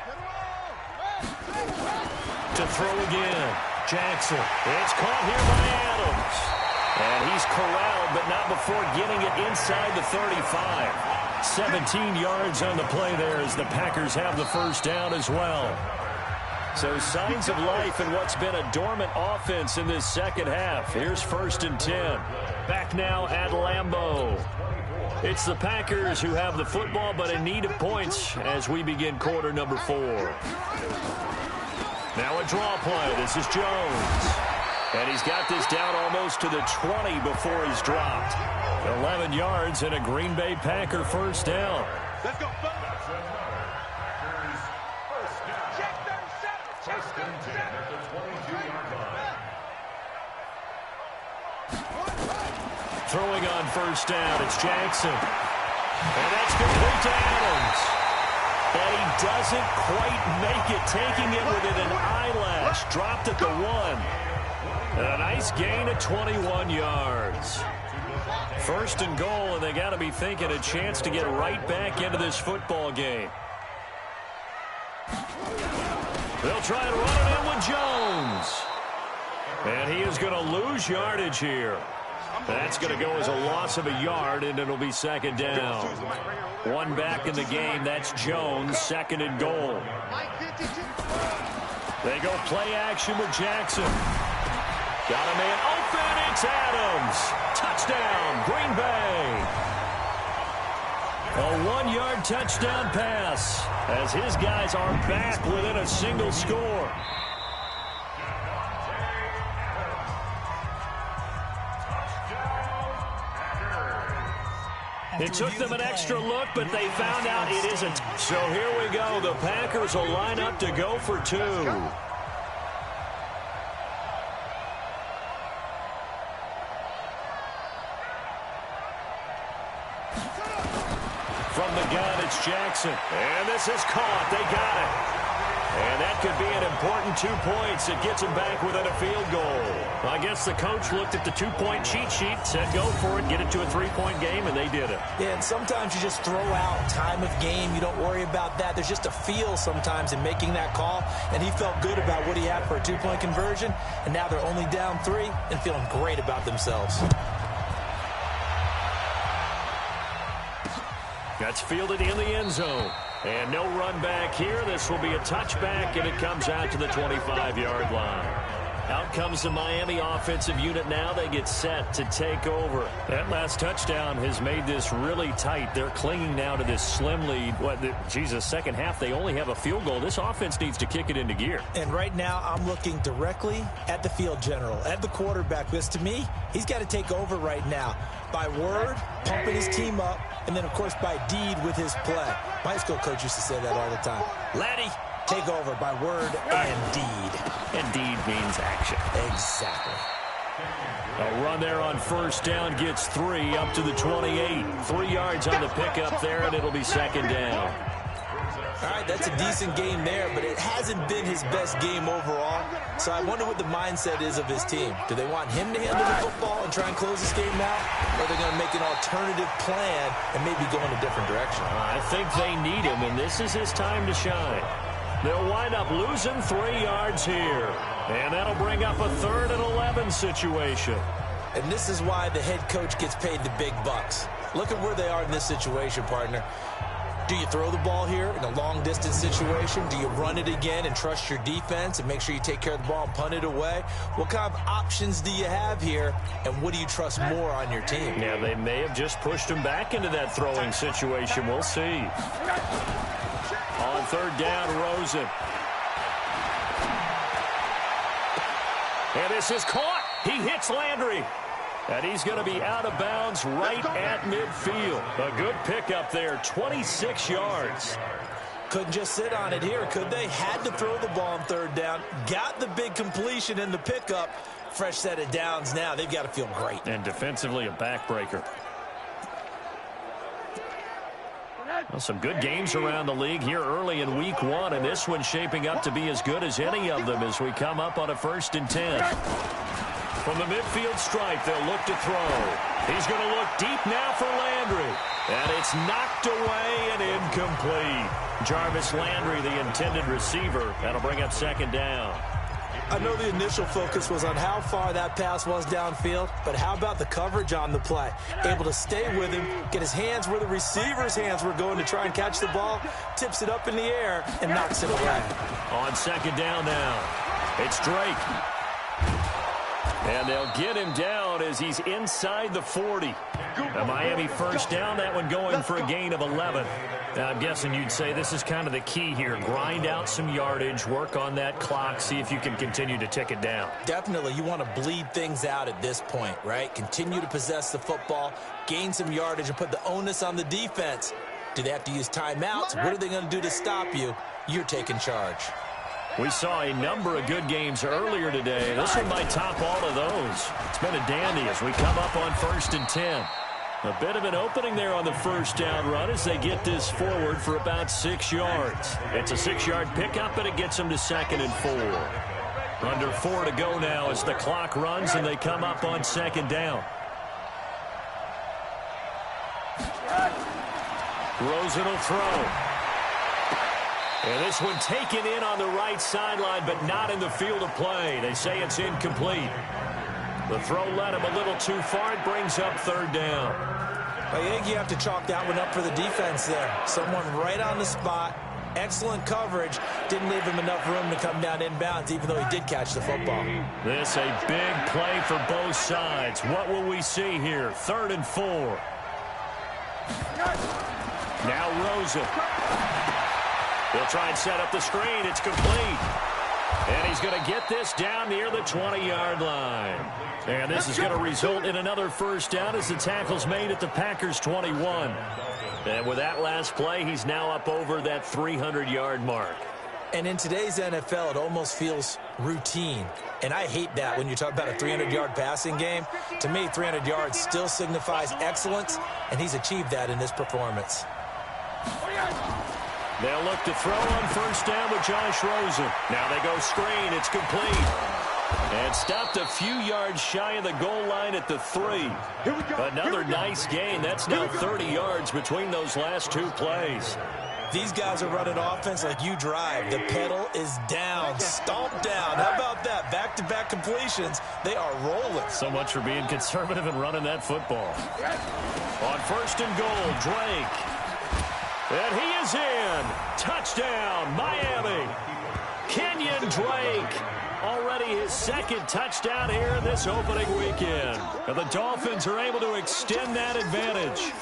To throw again. Jackson. It's caught here by Adams. And he's corralled, but not before getting it inside the 35. 17 yards on the play there as the Packers have the first down as well. So signs of life in what's been a dormant offense in this second half. Here's 1st and 10. Back now at Lambeau. It's the Packers who have the football, but in need of points as we begin quarter number 4. Now a draw play. This is Jones. And he's got this down almost to the 20 before he's dropped. 11 yards and a Green Bay Packer first down. Let's go. First and 10 at the 22-yard line. Throwing on first down, it's Jackson. And that's complete to Adams. And he doesn't quite make it, taking it within an eyelash. Dropped at the 1. And a nice gain of 21 yards. 1st and goal, and they got to be thinking a chance to get right back into this football game. They'll try and run it in with Jones. And he is going to lose yardage here. That's going to go as a loss of a yard, and it'll be 2nd down. One back in the game. That's Jones, 2nd and goal. They go play action with Jackson. Got a man open. It's Adams. Touchdown, Green Bay. A 1-yard touchdown pass as his guys are back within a single score. It took them an extra look, but they found out it isn't. So here we go. The Packers will line up to go for 2. From the gun, it's Jackson. And this is caught. They got it. And that could be an important 2 points. It gets them back within a field goal. I guess the coach looked at the 2-point cheat sheet, said go for it, get it to a 3-point game, and they did it. Yeah, and sometimes you just throw out time of game. You don't worry about that. There's just a feel sometimes in making that call, and he felt good about what he had for a 2-point conversion, and now they're only down 3 and feeling great about themselves. That's fielded in the end zone. And no run back here. This will be a touchback, and it comes out to the 25-yard line. Out comes the Miami offensive unit now. They get set to take over. That last touchdown has made this really tight. They're clinging now to this slim lead. Second half, they only have a field goal. This offense needs to kick it into gear. And right now, I'm looking directly at the field general, at the quarterback. Because to me, he's got to take over right now. By word, pumping his team up, and then, of course, by deed with his play. My high school coach used to say that all the time. Laddie, take over by word and deed. And deed means action. Exactly. A run there on first down gets 3 up to the 28. 3 yards on the pickup there, and it'll be 2nd down. All right, that's a decent game there, but it hasn't been his best game overall. So I wonder what the mindset is of his team. Do they want him to handle the football and try and close this game out? Or are they going to make an alternative plan and maybe go in a different direction? I think they need him, and this is his time to shine. They'll wind up losing 3 yards here. And that'll bring up a 3rd and 11 situation. And this is why the head coach gets paid the big bucks. Look at where they are in this situation, partner. Do you throw the ball here in a long-distance situation? Do you run it again and trust your defense and make sure you take care of the ball and punt it away? What kind of options do you have here, and what do you trust more on your team? Yeah, they may have just pushed him back into that throwing situation. We'll see. On 3rd down, Rosen. And this is caught. He hits Landry. And he's going to be out of bounds right at midfield. A good pickup there, 26 yards. Couldn't just sit on it here, could they? Had to throw the ball on 3rd down. Got the big completion in the pickup. Fresh set of downs now. They've got to feel great. And defensively, a backbreaker. Well, some good games around the league here early in week 1, and this one's shaping up to be as good as any of them as we come up on a 1st and 10. From the midfield stripe, they'll look to throw. He's going to look deep now for Landry. And it's knocked away and incomplete. Jarvis Landry, the intended receiver. That'll bring up 2nd down. I know the initial focus was on how far that pass was downfield, but how about the coverage on the play? Able to stay with him, get his hands where the receiver's hands were going to try and catch the ball, tips it up in the air, and knocks it away. On 2nd down now, it's Drake. And they'll get him down as he's inside the 40. A Miami 1st down, that one going for a gain of 11. Now, I'm guessing you'd say this is kind of the key here. Grind out some yardage, work on that clock, see if you can continue to tick it down. Definitely. You want to bleed things out at this point, right? Continue to possess the football, gain some yardage, and put the onus on the defense. Do they have to use timeouts? What are they going to do to stop you? You're taking charge. We saw a number of good games earlier today. This one might top all of those. It's been a dandy as we come up on 1st and 10. A bit of an opening there on the 1st down run as they get this forward for about 6 yards. It's a 6-yard pickup, and it gets them to 2nd and 4. Under 4 to go now as the clock runs, and they come up on 2nd down. Rosen will throw. And this one taken in on the right sideline, but not in the field of play. They say it's incomplete. The throw led him a little too far. It brings up 3rd down. I think you have to chalk that one up for the defense there. Someone right on the spot. Excellent coverage. Didn't leave him enough room to come down inbounds, even though he did catch the football. This a big play for both sides. What will we see here? 3rd and 4. Now Rosen. He'll try and set up the screen. It's complete. And he's going to get this down near the 20-yard line. And this is going to result in another 1st down as the tackle's made at the Packers' 21. And with that last play, he's now up over that 300-yard mark. And in today's NFL, it almost feels routine. And I hate that when you talk about a 300-yard passing game. To me, 300 yards still signifies excellence, and he's achieved that in this performance. They'll look to throw on 1st down with Josh Rosen. Now they go screen. It's complete. And stopped a few yards shy of the goal line at the 3. Another nice gain. That's now 30 yards between those last 2 plays. These guys are running offense like you drive. The pedal is down, stomped down. How about that? Back-to-back completions. They are rolling. So much for being conservative and running that football. On 1st and goal, Drake. And he is in. Touchdown, Miami. Kenyon Drake. Already his 2nd touchdown here in this opening weekend. And the Dolphins are able to extend that advantage.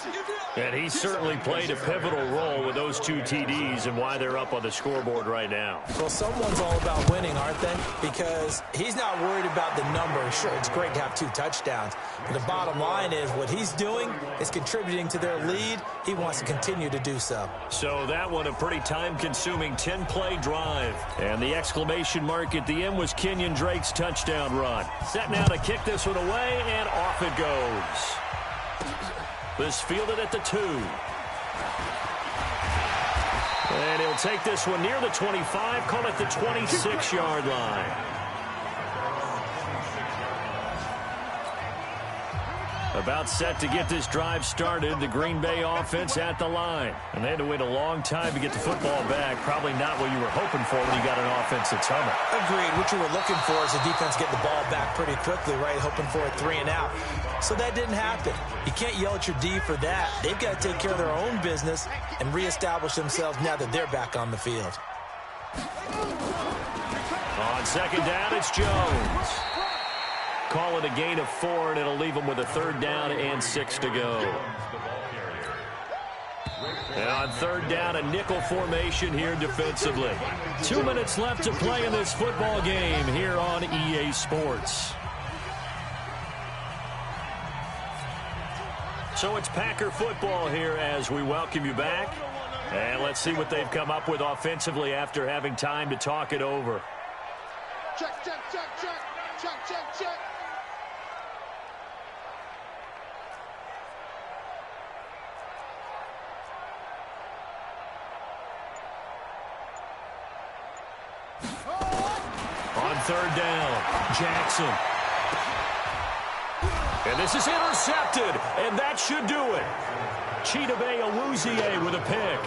And he certainly played a pivotal role with those 2 TDs and why they're up on the scoreboard right now. Well, someone's all about winning, aren't they? Because he's not worried about the number. Sure, it's great to have 2 touchdowns. But the bottom line is what he's doing is contributing to their lead. He wants to continue to do so. So that one a pretty time-consuming 10-play drive. And the exclamation mark at the end was Kenyon Drake's touchdown run. Set now to kick this one away, and off it goes. This fielded at the 2. And he'll take this one near the 25, call it the 26-yard line. About set to get this drive started, the Green Bay offense at the line. And they had to wait a long time to get the football back. Probably not what you were hoping for when you got an offense that's humming. Agreed. What you were looking for is the defense getting the ball back pretty quickly, right? Hoping for a 3 and out. So that didn't happen. You can't yell at your D for that. They've got to take care of their own business and reestablish themselves now that they're back on the field. On 2nd down, it's Jones. Call it a gain of 4, and it'll leave them with a 3rd down and 6 to go. And on 3rd down, a nickel formation here defensively. 2 minutes left to play in this football game here on EA Sports. So it's Packer football here as we welcome you back. And let's see what they've come up with offensively after having time to talk it over. Check, check, check, check, check, check, check. third down. Jackson. And this is intercepted, and that should do it. Chidobe Awuzie with a pick.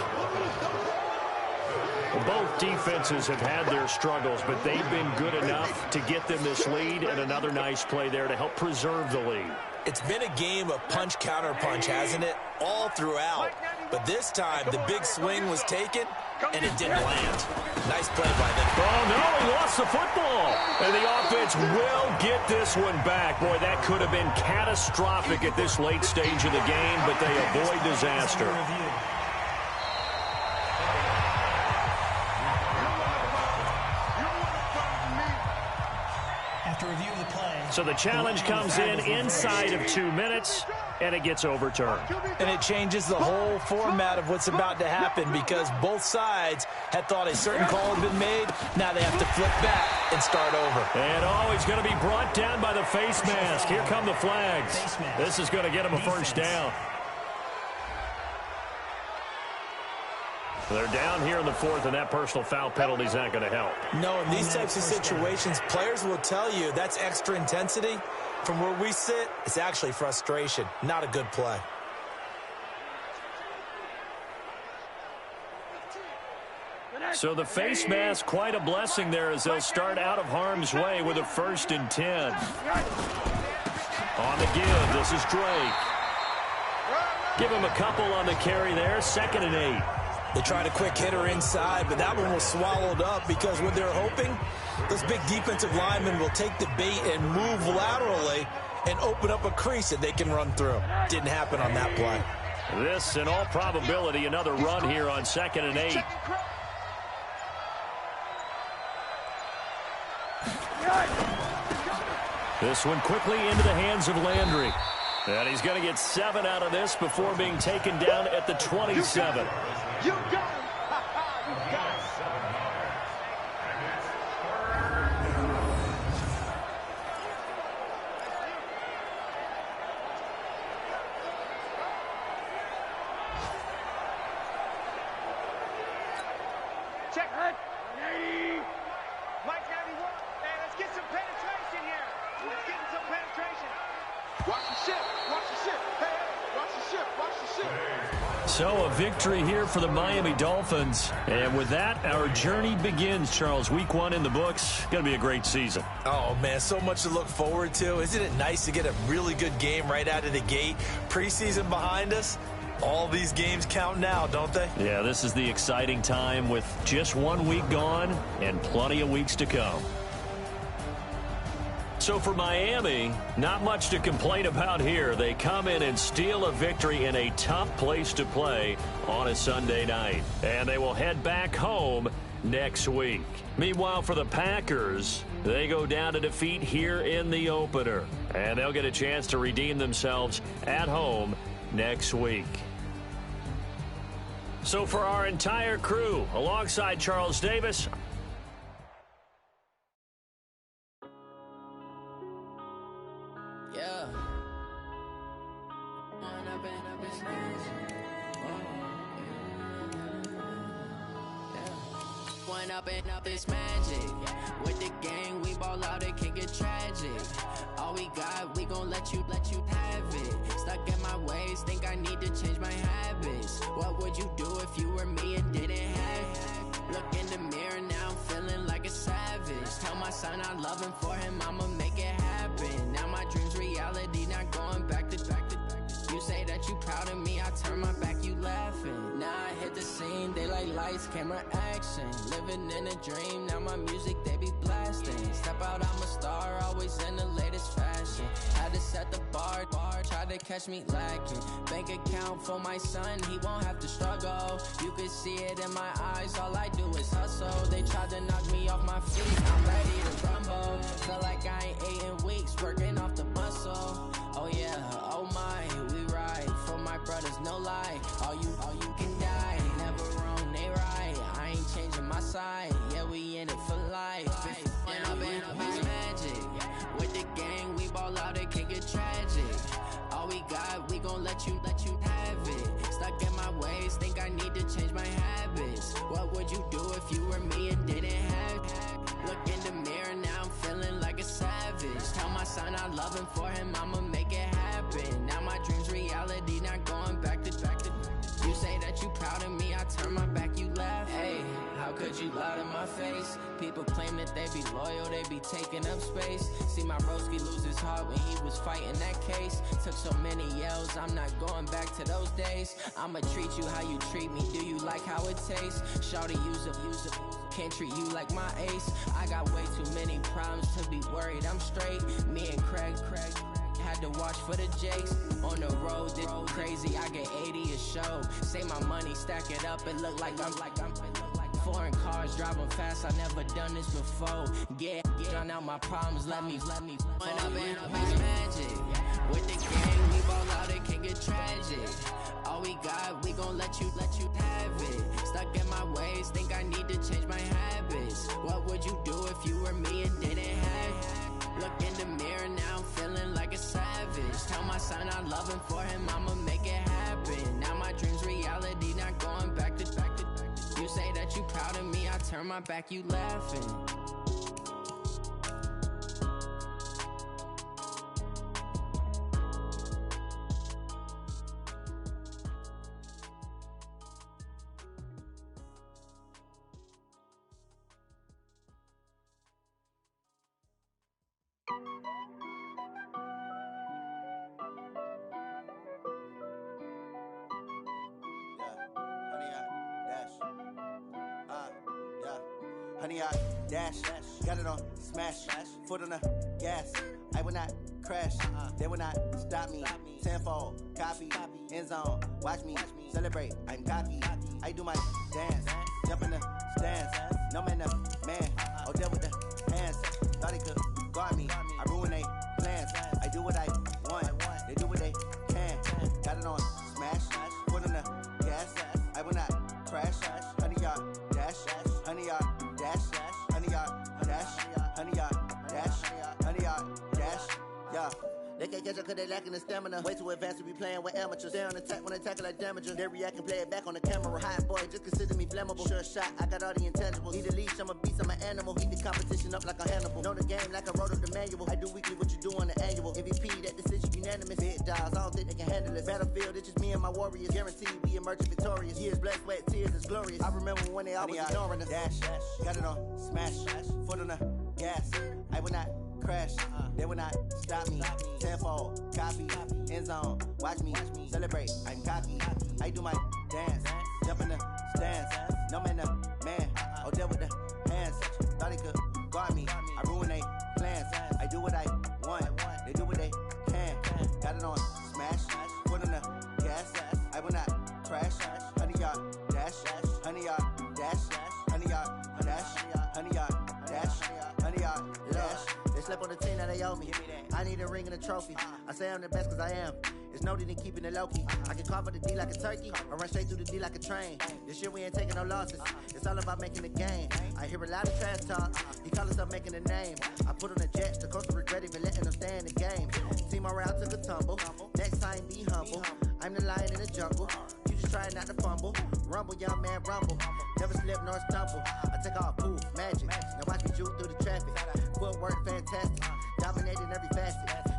Both defenses have had their struggles, but they've been good enough to get them this lead, and another nice play there to help preserve the lead. It's been a game of punch-counter-punch, hasn't it? All throughout. But this time, the big swing was taken, and it didn't land. Nice play by them. Oh, no, he lost the football. And the offense will get this one back. Boy, that could have been catastrophic at this late stage of the game, but they avoid disaster. So the challenge comes in inside of 2 minutes, and it gets overturned. And it changes the whole format of what's about to happen because both sides had thought a certain call had been made. Now they have to flip back and start over. And he's going to be brought down by the face mask. Here come the flags. This is going to get him a first down. They're down here in the fourth, and that personal foul penalty is not going to help. No, in these types of situations, players will tell you that's extra intensity. From where we sit, it's actually frustration, not a good play. So the face mask, quite a blessing there as they'll start out of harm's way with a 1st and 10. On the give, this is Drake. Give him a couple on the carry there, 2nd and 8. They tried a quick hitter inside, but that one was swallowed up because what they're hoping, those big defensive linemen will take the bait and move laterally and open up a crease that they can run through. Didn't happen on that play. This, in all probability, another run here on 2nd and 8. This one quickly into the hands of Landry. And he's going to get 7 out of this before being taken down at the 27. You got him! You got him! Check, Hunt. 80. Mike 91. Man, let's get some penetration here. Let's get some penetration. Watch the ship. Watch the ship. Hey, watch the ship. Watch the ship. So a victory here for the Miami Dolphins. And with that, our journey begins, Charles. Week 1 in the books. Going to be a great season. Oh, man, so much to look forward to. Isn't it nice to get a really good game right out of the gate? Preseason behind us. All these games count now, don't they? Yeah, this is the exciting time with just 1 week gone and plenty of weeks to come. So for Miami, not much to complain about here. They come in and steal a victory in a tough place to play on a Sunday night. And they will head back home next week. Meanwhile, for the Packers, they go down to defeat here in the opener. And they'll get a chance to redeem themselves at home next week. So for our entire crew, alongside Charles Davis, yeah. One up and up is magic. With the gang, we ball out, it can get tragic. All we got, we gon' let you have it. Stuck in my ways, think I need to change my habits. What would you do if you were me and didn't have it? Look in the mirror, now I'm feeling like a savage. Tell my son I love him, for him I'ma make it happen. Now my dream's reality, not going back to. You say that you proud of me, I turn my back, you laughing. Now I hit the scene, they like lights, camera, action. Living in a dream, now my music, they be blasting. Step out, I'm a star, always in the latest fashion. Had to set the bar, try to catch me lacking. Bank account for my son, he won't have to struggle. You can see it in my eyes, all I do is hustle. They tried to knock me off my feet, I'm ready to rumble. Feel like I ain't ate in weeks, working off the muscle. Oh yeah, oh my, we ride for my brothers, no lie. All you can die, never wrong, they right. I ain't changing my side, yeah, we in it for life. And up is magic. With the gang, we ball out, it can get tragic. All we got, we gon' let you have it. Stuck in my ways, think I need to change my habits. What would you do if you were me and didn't have it? Look in the mirror, now I'm loving for him, I'ma make it happen. Now my dream's reality, not going back to. You say that you proud of me, I turn my back, you laugh. Hey, how could you lie to my face? People claim that they be loyal, they be taking up space. See my broski lose his heart when he was fighting that case. Took so many yells, I'm not going back to those days. I'ma treat you how you treat me, do you like how it tastes? Shawty, use up, can't treat you like my ace. I got way too many problems to be worried, I'm straight. Me and Craig had to watch for the Jakes. On the road, this crazy, I get 80 a show. Say my money, stack it up, it look like I'm foreign cars, driving fast, I never done this before. Get on out my problems, let me When up in a big magic. With the gang, we ball out, it can get tragic. All we got, we gon' let you have it. Stuck in my ways, think I need to change my habits. What would you do if you were me and didn't have it? Look in the mirror now, I'm feeling like a savage. Tell my son I love him, for him I'ma make it happen. Now my dream's reality, not going back to. You say that you proud of me, I turn my back, you laughing. Honey, I dash, got it on smash, foot on the gas. I will not crash, they will not stop me. Tenfold, copy, end zone, watch me celebrate. I'm cocky, I do my dance, jump in the stands. No man, man, oh there with the hands. Thought he could guard me, I ruin they plans. I do what I want, they do what they can. Got it on smash, foot on the gas. I will not crash, honey, y'all dash, honey, y'all dash, honey, y'all dash, honey, y'all dash, honey, y'all dash, yeah. They can't catch up cause they lacking the stamina. Way too advanced to be playing with amateurs. Stay on attack when they tackle like damager. They react and play it back on the camera. Hot boy, just consider me flammable. Sure shot, I got all the intangibles. Need a leash, I'm a beast, I'm an animal. Heat the competition up like a Hannibal. Know the game like I wrote up the manual. I do weekly what you do on the annual. MVP, that decision unanimous. Big dogs, I don't think they can handle it. Battlefield, it's just me and my warriors. Guaranteed we emerge victorious. Years, blood, sweat, tears, it's glorious. I remember when they always ignoring us. Dash, got it on smash, foot on the gas. I will not crash, they will not stop me. Tenfold, copy, end zone, watch me celebrate. I'm cocky, I do my dance, jump in the stands. No man, man, oh there with the hands. Thought he could guard me, I ruin they plans. I do what I want, they do what they can. Got it on smash, foot on the gas. I will not crash, honey, y'all dash, honey, y'all dash, honey, y'all dash, honey, y'all dash, honey, y'all dash. They slept on the team that they owe me. I need a ring and a trophy. I say I'm the best cause I am. It's no need in keeping it low-key. I can carve up the D like a turkey or run straight through the D like a train. This year we ain't taking no losses. It's all about making the game. I hear a lot of trash talk. He call himself making a name. I put on the Jets. The coach will regret even letting them stay in the game. Team morale took a tumble. Next time be humble. I'm the lion in the jungle. You just try not to fumble. Rumble, young man, rumble. Never slip nor stumble. I take off, poof, magic. Now watch me juke through the traffic. Footwork fantastic. Dominating every facet.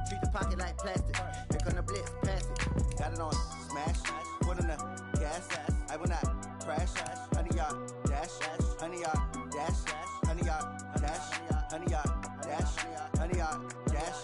Treat the pocket like plastic. Here come the blitz, pass it. Got it on smash. Foot on the gas. I will not crash. Honey, y'all dash. Honey, y'all dash. Honey, y'all dash. Honey, y'all dash. Honey, y'all dash.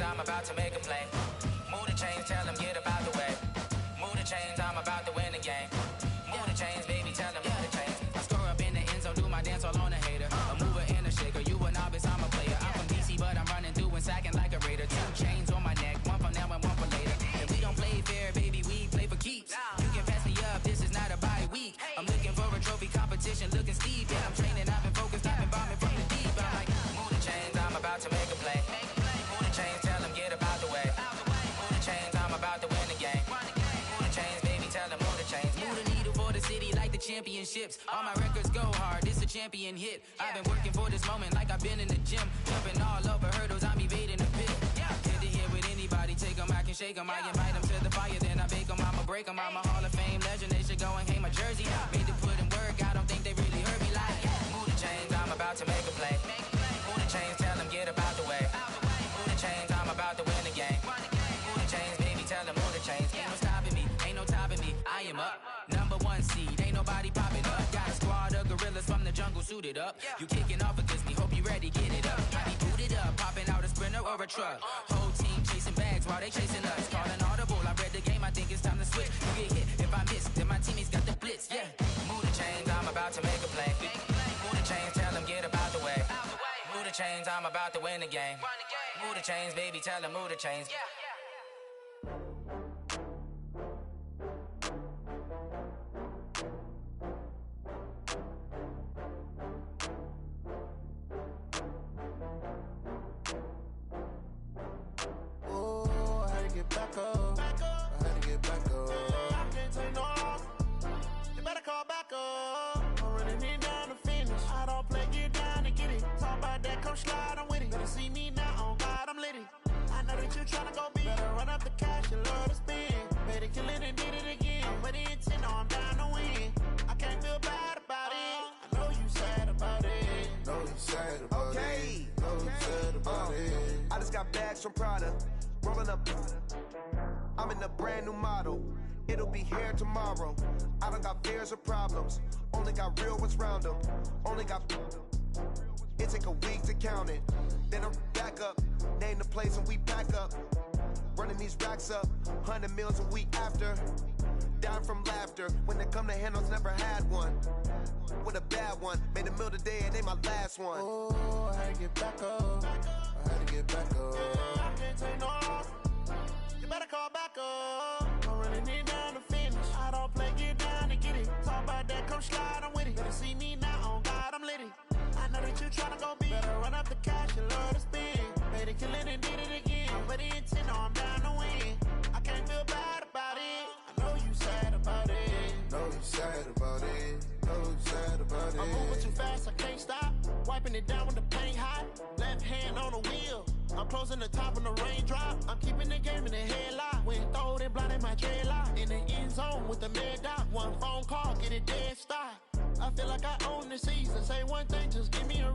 I'm about to make a play. Move the chains, tell them get up out the way. Move the chains, I'm about to win the game. Move the chains, baby, tell them move the chains. I score up in the end zone, do my dance all on a hater. A mover and a shaker, you a novice, I'm a player. I'm from DC, but I'm running through and sacking like a raider. 2 chains on my neck, one for now and one for later. If we don't play fair, baby, we play for keeps. You can pass me up, this is not a bye week. I'm looking for a trophy competition, looking steep. Yeah, I'm training, I've been focused, I've been bombing from the deep. I'm like, move the chains, I'm about to make a play. Move the chains, tell them get up out the way. championships. All my records go hard, this a champion hit. I've been working for this moment like I've been in the gym. Jumping all over hurdles, I'm evading the pit. Hit to here with anybody, take them, I can shake them. I invite them to the fire, then I bake them, I'ma break them. I'm a Hall of Fame legend, they should go and hang my jersey. Made to put in work, I don't think they really heard me like. Move the chains, I'm about to make a play. Move the chains, tell them get up out the way. Move the chains, I'm about to win the game. Move the chains, baby, tell them move the chains. Ain't no stopping me, ain't no topping me. I am up, #1 seed, ain't nobody popping up. Got a squad of gorillas from the jungle suited up. You kicking off against me, hope you ready, get it up. I be booted up, popping out a sprinter or a truck. Whole team chasing bags while they chasing us. Calling audible, I read the game, I think it's time to switch. You get hit, if I miss, then my teammates got the blitz, Move the chains, I'm about to make a play. Move the chains, tell them get up out the way. Move the chains, I'm about to win the game. Move the chains, baby, tell them move the chains. Back up. I had to get back up. I can't take no loss. You better call back up. I'm running it down to finish. I don't play, get down to get it. Talk about that, come slide, I'm with it. Better see me now, on God, I'm lit it. I know that you tryna go big. Better run up the cash, you love to spend. Better kill it and did it again. But the intent, no, I'm down to win. I can't feel bad about it. I know you sad about it. Know you sad about it. Know you sad about it. I just got bags from Prada. Rolling up, I'm in a brand new model. It'll be here tomorrow. I don't got fears or problems. Only got real ones round them. Only got. It take a week to count it. Then I'm back up. Name the place and we back up. Running these racks up. 100 meals a week after. Down from laughter. When they come to handles, never had one. With a bad one. Made a meal today and they my last one. Oh, I had to get back up. I had to get back up. I can't take no loss. You better call back up. I'm running it down to finish. I don't play, get down to get it. Talk about that, come slide, I'm with it. Better see me now, on God, I'm lit it. I know that you tryna go big. Better run up the cash, you love to spend. Better kill it and did it again. But the intent, no, I'm down to win. I can't feel bad about it. I know you sad about it. Know you sad about it. Know you sad about it. I'm moving too fast, I can't stop. Wiping it down when the paint hot. Left hand on the wheel. I'm closing the top when the raindrop. I'm keeping the game in the headlock. When throwed and blinded my dreadlock. In the end zone with the mid dot. One phone call, get it dead stop. I feel like I own the season. Say one thing, just give me a